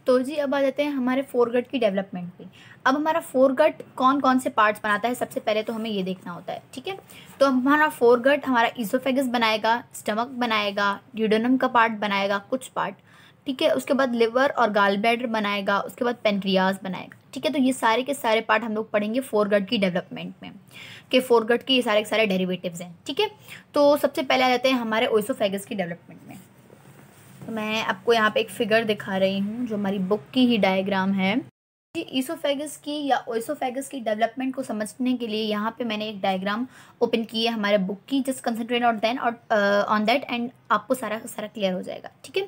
तो जी अब आ जाते हैं हमारे फोरगट की डेवलपमेंट पे। अब हमारा फोरगट कौन कौन से पार्ट्स बनाता है, सबसे पहले तो हमें ये देखना होता है, ठीक है। तो हमारा फोरगट हमारा ईसोफेगस बनाएगा, स्टमक बनाएगा, ड्यूडेनम का पार्ट बनाएगा, कुछ पार्ट, ठीक है। उसके बाद लिवर और गाल ब्लैडर बनाएगा, उसके बाद पेनक्रियाज बनाएगा, ठीक है। तो ये सारे के सारे पार्ट हम लोग पढ़ेंगे फोरगट की डेवलपमेंट में, कि फोरगट के ये सारे के सारे डेरिवेटिव्स हैं, ठीक है। तो सबसे पहले आ जाते हैं हमारे ओइसोफेगस की डेवलपमेंट में। तो मैं आपको यहाँ पे एक फिगर दिखा रही हूँ जो हमारी बुक की ही डायग्राम है। ईसोफेगस की या ओइसोफेगस की डेवलपमेंट को समझने के लिए यहाँ पे मैंने एक डायग्राम ओपन की है हमारे बुक की। Just concentrate on that and आपको सारा सारा क्लियर हो जाएगा, ठीक है।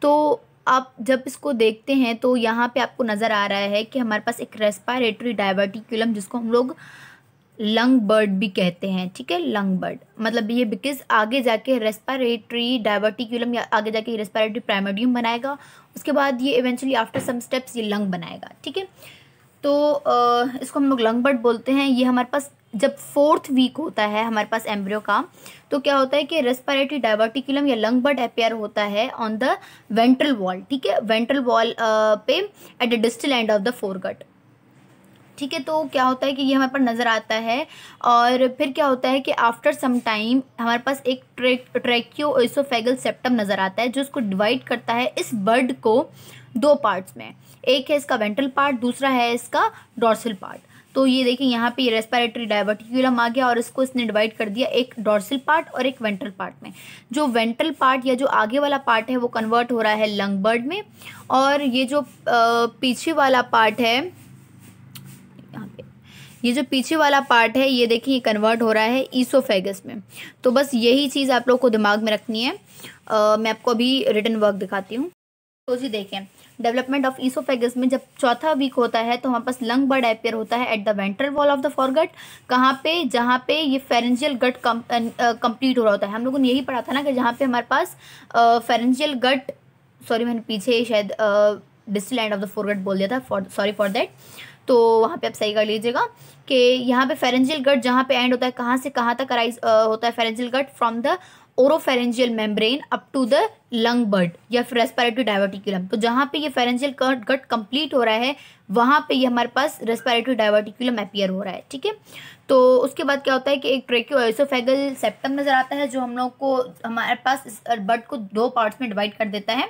तो आप जब इसको देखते हैं तो यहाँ पे आपको नज़र आ रहा है कि हमारे पास एक रेस्पिरेटरी डायवर्टिकुलम, जिसको हम लोग लंग बर्ड भी कहते हैं, ठीक है। लंग बर्ड मतलब ये बिकॉज आगे जाके रेस्पिरेटरी डायवर्टिकुलम या आगे जाके रेस्पिरेटरी प्राइमोडियम बनाएगा, उसके बाद ये इवेंचुअली आफ्टर सम स्टेप्स ये लंग बनाएगा, ठीक है। तो इसको हम लोग लंग बर्ड बोलते हैं। ये हमारे पास जब 4th वीक होता है हमारे पास एम्ब्रियो का, तो क्या होता है कि रेस्पिरेटरी डायवर्टिकुलम या लंग बर्ड अपेयर होता है ऑन द वेंट्रल वॉल, ठीक है। वेंट्रल वॉल पे at the distal end of the foregut, ठीक है। तो क्या होता है कि ये हमारे पास नज़र आता है, और फिर क्या होता है कि आफ्टर सम टाइम हमारे पास एक ट्रैकियोएसोफेगल सेप्टम नज़र आता है, जो इसको डिवाइड करता है इस बर्ड को 2 पार्ट्स में। एक है इसका वेंट्रल पार्ट, दूसरा है इसका डॉर्सल पार्ट। तो ये देखिए यहाँ पे ये रेस्पिरेटरी डायवर्टिकुलम आ गया और इसको इसने डिवाइड कर दिया एक डॉर्सल पार्ट और एक वेंट्रल पार्ट में। जो वेंट्रल पार्ट या जो आगे वाला पार्ट है वो कन्वर्ट हो रहा है लंग बर्ड में, और ये जो पीछे वाला पार्ट है, यहाँ पे ये जो पीछे वाला पार्ट है ये देखिए ये कन्वर्ट हो रहा है ईसोफेगस में। तो बस यही चीज़ आप लोग को दिमाग में रखनी है। मैं आपको अभी रिटन वर्क दिखाती हूँ। तो जी देखें, डेवलपमेंट ऑफ ईसोफेगस में जब 4था वीक होता है तो हमारे पास लंग बर्ड अपेयर होता है at the ventral wall of the forgot. कहाँ पे? जहाँ पे ये फेरेंजियल गट कंप्लीट हो रहा होता है। हम लोगों ने यही पढ़ा था ना कि जहाँ पे हमारे पास फेरेंजियल गट, सॉरी मैंने पीछे शायद distal end of the foregut बोल दिया था, सॉरी फॉर दैट। तो वहाँ पे आप सही कर लीजिएगा कि यहाँ पे फेरेंजियल गट जहाँ पे एंड होता है, कहाँ से कहाँ तक अराइज होता है pharyngeal gut, from the oropharyngeal membrane up to the lung bud या फिर रेस्पिरेटरी डायवर्टिकुलम। तो जहाँ पे ये फेरेंजियल गट कंप्लीट हो रहा है वहाँ पे ये हमारे पास रेस्पिरेटरी डायवर्टिकुलम अपियर हो रहा है, ठीक है। तो उसके बाद क्या होता है कि एक ट्रैकियोएसोफेगल सेप्टम नजर आता है, जो हम लोग को हमारे पास इस बर्ड को 2 पार्ट्स में डिवाइड कर देता है।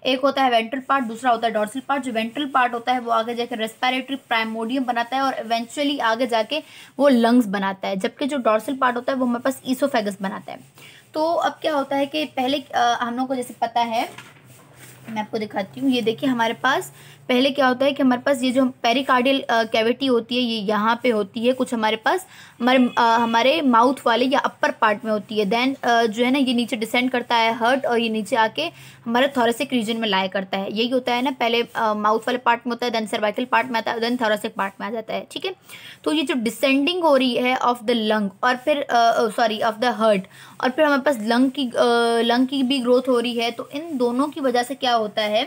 एक होता है वेंट्रल पार्ट, दूसरा होता है डॉर्सल पार्ट। जो वेंट्रल पार्ट होता है वो आगे जाकर रेस्पिरेटरी प्राइमोडियम बनाता है और इवेंचुअली आगे जाके वो लंग्स बनाता है, जबकि जो डॉर्सल पार्ट होता है वो हमारे पास ईसोफेगस बनाता है। तो अब क्या होता है कि पहले हम लोग को जैसे पता है, मैं आपको दिखाती हूँ। ये देखिए हमारे पास पहले क्या होता है कि हमारे पास ये जो पेरिकार्डियल कैविटी होती है ये यहाँ पे होती है, कुछ हमारे पास हमारे माउथ वाले या अपर पार्ट में होती है। देन जो है ना ये नीचे डिसेंड करता है हर्ट, और ये नीचे आके हमारे थोरेसिक रीजन में लाया करता है। यही होता है ना, पहले माउथ वाले पार्ट में होता है, देन सर्वाइकल पार्ट में आता है, देन थोरेसिक पार्ट में आ जाता है, ठीक है। तो ये जो डिसेंडिंग हो रही है ऑफ द लंग और फिर सॉरी ऑफ द हर्ट, और फिर हमारे पास लंग की भी ग्रोथ हो रही है। तो इन दोनों की वजह से क्या होता है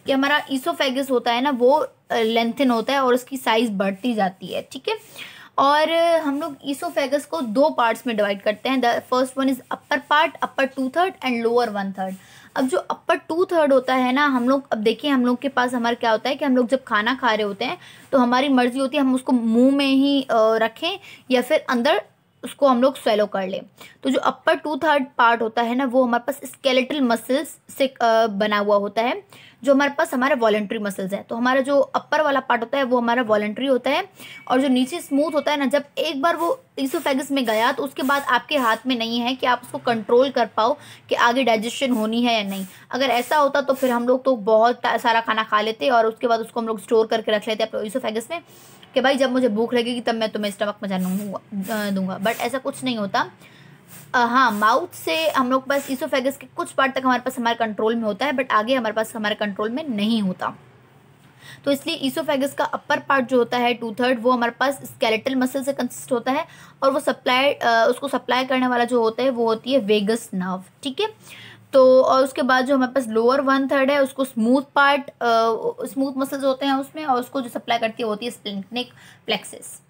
कि हमारा ईसोफेगस होता है ना वो लेंथन होता है और उसकी साइज बढ़ती जाती है, ठीक है। और हम लोग ईसोफेगस को 2 पार्ट्स में डिवाइड करते हैं। The first one is upper part, upper 2/3 and lower 1/3। अब जो अपर 2/3 होता है ना, हम लोग अब देखिए हम लोग के पास हमारा क्या होता है कि हम लोग जब खाना खा रहे होते हैं तो हमारी मर्जी होती है हम उसको मुंह में ही रखें या फिर अंदर उसको हम लोग स्वेलो कर लें। तो जो अपर 2/3 पार्ट होता है ना वो हमारे पास स्केलेटल मसल्स से बना हुआ होता है, जो हमारे पास हमारे वॉलंटरी मसल्स है। तो हमारा जो अपर वाला पार्ट होता है वो हमारा वॉलंटरी होता है, और जो नीचे स्मूथ होता है ना, जब एक बार वो ईसोफेगस में गया तो उसके बाद आपके हाथ में नहीं है कि आप उसको कंट्रोल कर पाओ कि आगे डाइजेशन होनी है या नहीं। अगर ऐसा होता तो फिर हम लोग तो बहुत सारा खाना खा लेते और उसके बाद उसको हम लोग स्टोर करके रख लेते अपने ईसोफेगस में कि भाई जब मुझे भूख लगेगी तब मैं तुम्हें स्टमक में जाने दूंगा। बट ऐसा कुछ नहीं होता। हाँ, माउथ से हम लोग पास ईसोफेगस के कुछ पार्ट तक हमारे पास हमारे कंट्रोल में होता है, बट आगे हमारे पास हमारे कंट्रोल में नहीं होता। तो इसलिए ईसोफेगस का अपर पार्ट जो होता है 2/3 वो हमारे पास स्केलेटल मसल से कंसिस्ट होता है, और वो उसको सप्लाई करने वाला जो होता है वो होती है वेगस नर्व, ठीक है। तो और उसके बाद जो हमारे पास लोअर 1/3 है उसको स्मूथ मसल्स होते हैं उसमें, और उसको जो सप्लाई करती है होती है स्प्लेनिक प्लेक्सस।